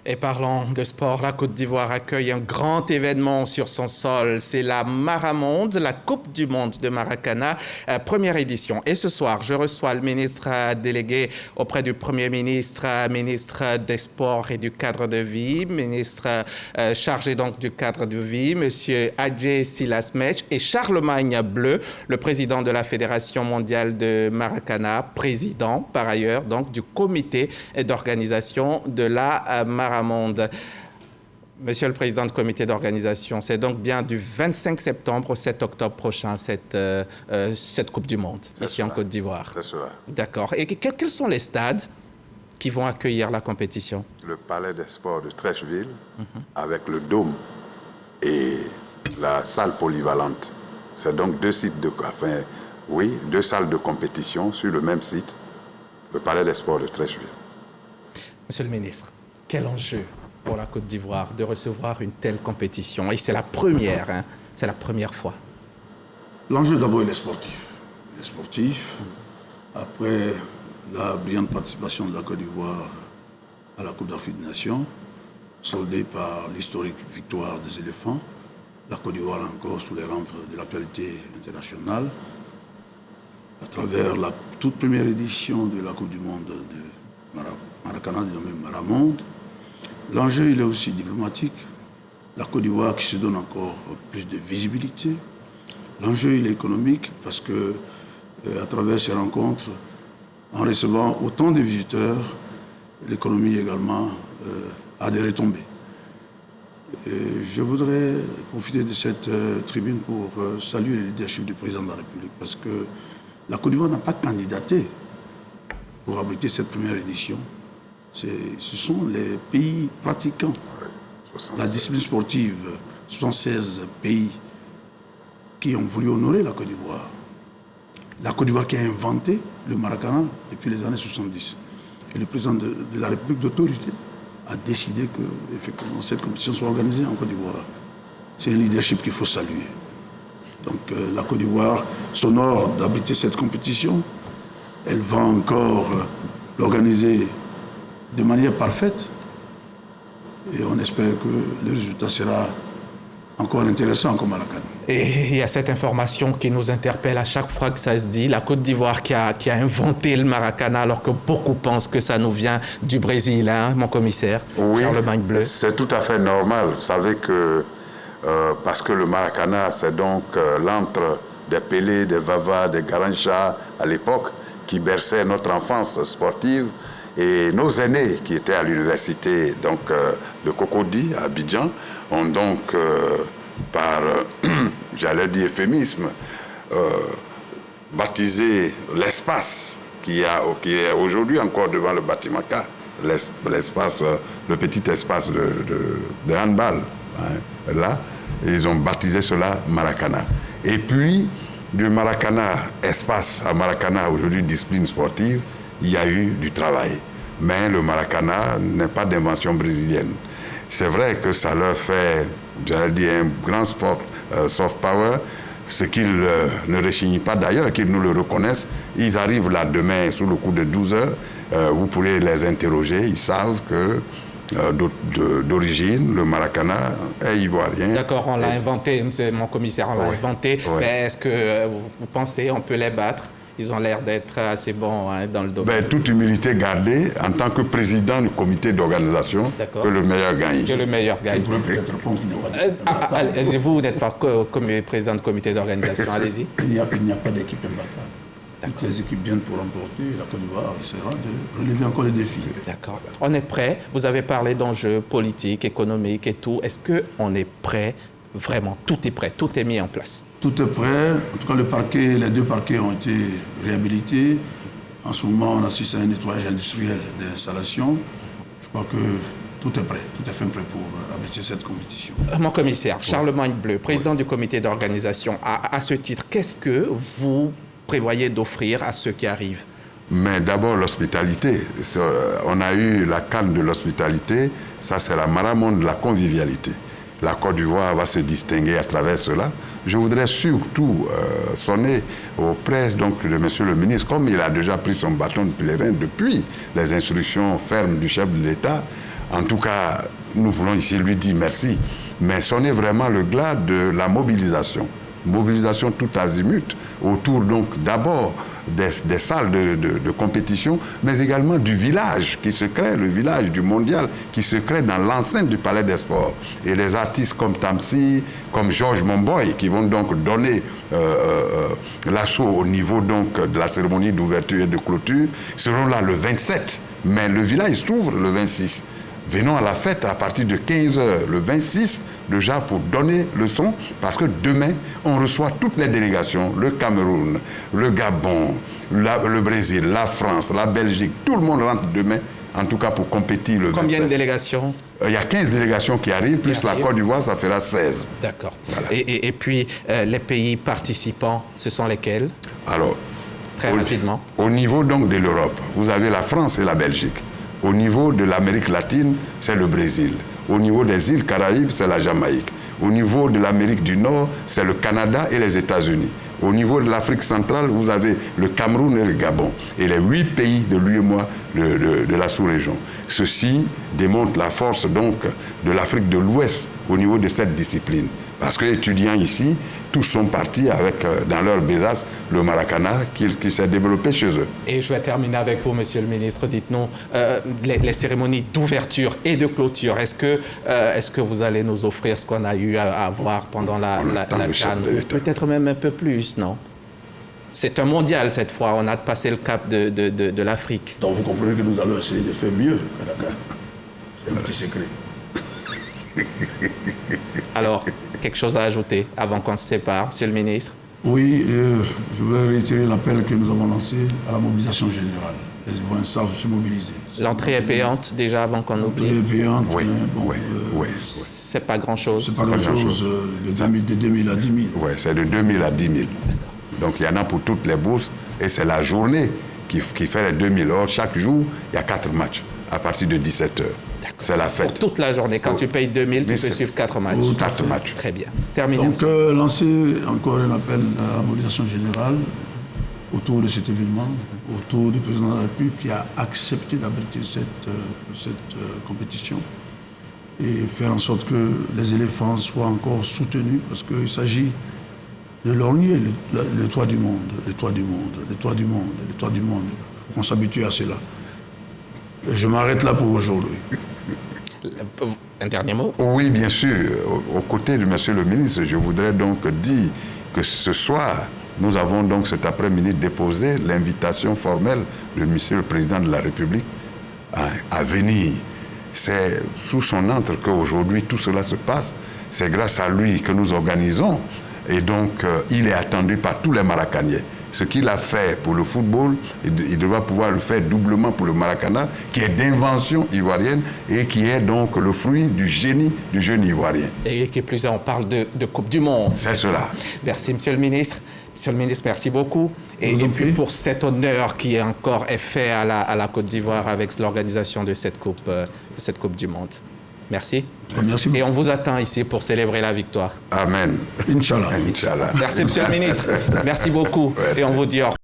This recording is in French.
Et parlant de sport, la Côte d'Ivoire accueille un grand événement sur son sol. C'est la Maramonde, la Coupe du Monde de Maracana, première édition. Et ce soir, je reçois le ministre délégué auprès du Premier ministre, ministre des Sports et du cadre de vie, ministre chargé donc du cadre de vie, monsieur Adjé Silas Mech, et Charlemagne Bleu, le président de la Fédération mondiale de Maracana, président par ailleurs donc du comité d'organisation de la Maramonde. Monsieur le président du comité d'organisation, c'est donc bien du 25 septembre au 7 octobre prochain cette Coupe du Monde ici en Côte d'Ivoire. C'est cela. D'accord. Et quels sont les stades qui vont accueillir la compétition? Le palais des sports de Treichville, avec le dôme et la salle polyvalente. C'est donc deux salles de compétition sur le même site, le palais des sports de Treichville. Monsieur le ministre, quel enjeu pour la Côte d'Ivoire de recevoir une telle compétition? Et c'est la première, hein, c'est la première fois. L'enjeu d'abord est les sportifs. Les sportifs, après la brillante participation de la Côte d'Ivoire à la Coupe d'Afrique des Nations, soldée par l'historique victoire des éléphants, la Côte d'Ivoire est encore sous les rampes de l'actualité internationale. À travers la toute première édition de la Coupe du Monde de Maracana, dénommée Maramonde, l'enjeu, il est aussi diplomatique. La Côte d'Ivoire qui se donne encore plus de visibilité. L'enjeu, il est économique parce que, à travers ces rencontres, en recevant autant de visiteurs, l'économie également a des retombées. Et je voudrais profiter de cette tribune pour saluer le leadership du président de la République parce que la Côte d'Ivoire n'a pas candidaté pour abriter cette première édition. Ce sont les pays pratiquants. La discipline sportive, 76 pays qui ont voulu honorer la Côte d'Ivoire. La Côte d'Ivoire qui a inventé le Maracana depuis les années 70. Et le président de la République d'autorité a décidé que effectivement, cette compétition soit organisée en Côte d'Ivoire. C'est un leadership qu'il faut saluer. Donc la Côte d'Ivoire s'honore d'abriter cette compétition. Elle va encore l'organiser de manière parfaite. Et on espère que le résultat sera encore intéressant comme Maracana. Et il y a cette information qui nous interpelle à chaque fois que ça se dit, la Côte d'Ivoire qui a inventé le Maracana, alors que beaucoup pensent que ça nous vient du Brésil, hein, mon commissaire, oui, Charlemagne Bleu. C'est tout à fait normal. Vous savez que, parce que le Maracana, c'est donc l'antre des Pelé, des Vava, des Garancha à l'époque, qui berçait notre enfance sportive. Et nos aînés qui étaient à l'université de Cocody, à Abidjan, ont donc, par, j'allais dire euphémisme, baptisé l'espace qui est aujourd'hui encore devant le bâtiment K, l'espace, le petit espace de handball. Hein, là, ils ont baptisé cela Maracana. Et puis, du Maracana espace à Maracana, aujourd'hui discipline sportive, il y a eu du travail. Mais le Maracana n'est pas d'invention brésilienne. C'est vrai que ça leur fait, j'allais dire, un grand sport soft power, ce qu'ils ne rechignent pas d'ailleurs, qu'ils nous le reconnaissent. Ils arrivent là demain sous le coup de 12 heures. Vous pourrez les interroger. Ils savent que d'origine, le Maracana est ivoirien. D'accord, on l'a inventé, monsieur mon commissaire, on l'a inventé. Oui. Mais est-ce que vous pensez on peut les battre? Ils ont l'air d'être assez bons, hein, dans le domaine. Toute humilité gardée, en tant que président du comité d'organisation, que le meilleur gagne. Que le meilleur gagne. Vous n'êtes pas président du comité d'organisation, allez-y. Il n'y a pas d'équipe imbattable. Toutes les équipes viennent pour remporter. La Côte d'Ivoire essaiera de relever encore les défis. D'accord. On est prêt. Vous avez parlé d'enjeux politiques, économiques et tout. Est-ce qu'on est prêt? Vraiment, tout est prêt, tout est mis en place. Tout est prêt. En tout cas, les deux parquets ont été réhabilités. En ce moment, on assiste à un nettoyage industriel des installations. Je crois que tout est prêt, tout est fait prêt pour abriter cette compétition. Mon commissaire, Charlemagne Bleu, président du comité d'organisation, à ce titre, qu'est-ce que vous prévoyez d'offrir à ceux qui arrivent? Mais d'abord, l'hospitalité. On a eu la canne de l'hospitalité. Ça, c'est la Maramonde de la convivialité. La Côte d'Ivoire va se distinguer à travers cela. Je voudrais surtout sonner auprès donc, de M. le ministre, comme il a déjà pris son bâton de pèlerin depuis les instructions fermes du chef de l'État, En tout cas, nous voulons ici lui dire merci. Mais sonner vraiment le glas de la mobilisation. Mobilisation tout azimut, autour donc d'abord des salles de compétition, mais également du village qui se crée, le village du mondial qui se crée dans l'enceinte du Palais des Sports. Et les artistes comme Tamsi, comme Georges Monboy, qui vont donc donner l'assaut au niveau donc de la cérémonie d'ouverture et de clôture, seront là le 27, mais le village s'ouvre le 26. Venons à la fête à partir de 15h, le 26, déjà pour donner le son, parce que demain, on reçoit toutes les délégations, le Cameroun, le Gabon, le Brésil, la France, la Belgique, tout le monde rentre demain, en tout cas pour compétir le 27. Combien de délégations? Il y a 15 délégations qui arrivent, plus la Côte d'Ivoire, ça fera 16. D'accord. Voilà. Et puis, les pays participants, ce sont lesquels? Alors, très rapidement. Au niveau donc de l'Europe, vous avez la France et la Belgique. Au niveau de l'Amérique latine, c'est le Brésil. Au niveau des îles Caraïbes, c'est la Jamaïque. Au niveau de l'Amérique du Nord, c'est le Canada et les États-Unis. Au niveau de l'Afrique centrale, vous avez le Cameroun et le Gabon. Et les 8 pays de l'UEMOA de la sous-région. Ceci démontre la force donc de l'Afrique de l'Ouest au niveau de cette discipline. Parce que les étudiants ici, tous sont partis avec dans leur besace le maracana qui s'est développé chez eux. Et je vais terminer avec vous, Monsieur le Ministre. Dites-nous, les cérémonies d'ouverture et de clôture, est-ce que vous allez nous offrir ce qu'on a eu à voir pendant la CAN? Peut-être même un peu plus, non? C'est un mondial cette fois, on a passé le cap de l'Afrique. Donc vous comprenez que nous allons essayer de faire mieux à la CAN. C'est un petit secret. Alors, quelque chose à ajouter avant qu'on se sépare, Monsieur le Ministre? Oui, je vais réitérer l'appel que nous avons lancé à la mobilisation générale. Les Ivoiriens savent se mobiliser. L'entrée est payante déjà avant qu'on oublie? L'entrée est payante, oui, mais bon, oui. C'est pas grand-chose. C'est pas grand-chose, de 2000 à 10 000. Oui, c'est de 2000 à 10 000. Donc il y en a pour toutes les bourses et c'est la journée qui fait les 2000. Or, chaque jour, il y a 4 matchs à partir de 17h. C'est la fête. Pour toute la journée. Quand tu payes 2000, tu peux suivre 4 matchs. 4 matchs. Très bien. Terminé. Donc, lancer encore un appel à la mobilisation générale autour de cet événement, autour du président de la République qui a accepté d'abriter cette compétition et faire en sorte que les éléphants soient encore soutenus parce qu'il s'agit de lorgner le toit du monde, le toit du monde, le toit du monde, le toit du monde. Il faut qu'on s'habitue à cela. Je m'arrête là pour aujourd'hui. Un dernier mot? Oui, bien sûr. Aux côtés de Monsieur le ministre, je voudrais donc dire que ce soir, nous avons donc cet après-midi déposé l'invitation formelle de Monsieur le Président de la République à venir. C'est sous son antre qu'aujourd'hui tout cela se passe. C'est grâce à lui que nous organisons. Et donc, il est attendu par tous les Maracaniens. Ce qu'il a fait pour le football, il devra pouvoir le faire doublement pour le maracana, qui est d'invention ivoirienne et qui est donc le fruit du génie du jeune ivoirien. Et qui plus est, on parle de Coupe du Monde. C'est cela. Merci, Monsieur le Ministre. Monsieur le Ministre, merci beaucoup. Et puis pour cet honneur qui encore est fait à la Côte d'Ivoire avec l'organisation de cette Coupe du Monde. Merci. Merci. Et on vous attend ici pour célébrer la victoire. Amen. Inch'Allah. Inch'Allah. Merci, Monsieur le Ministre. Merci beaucoup. Et on vous dit au revoir.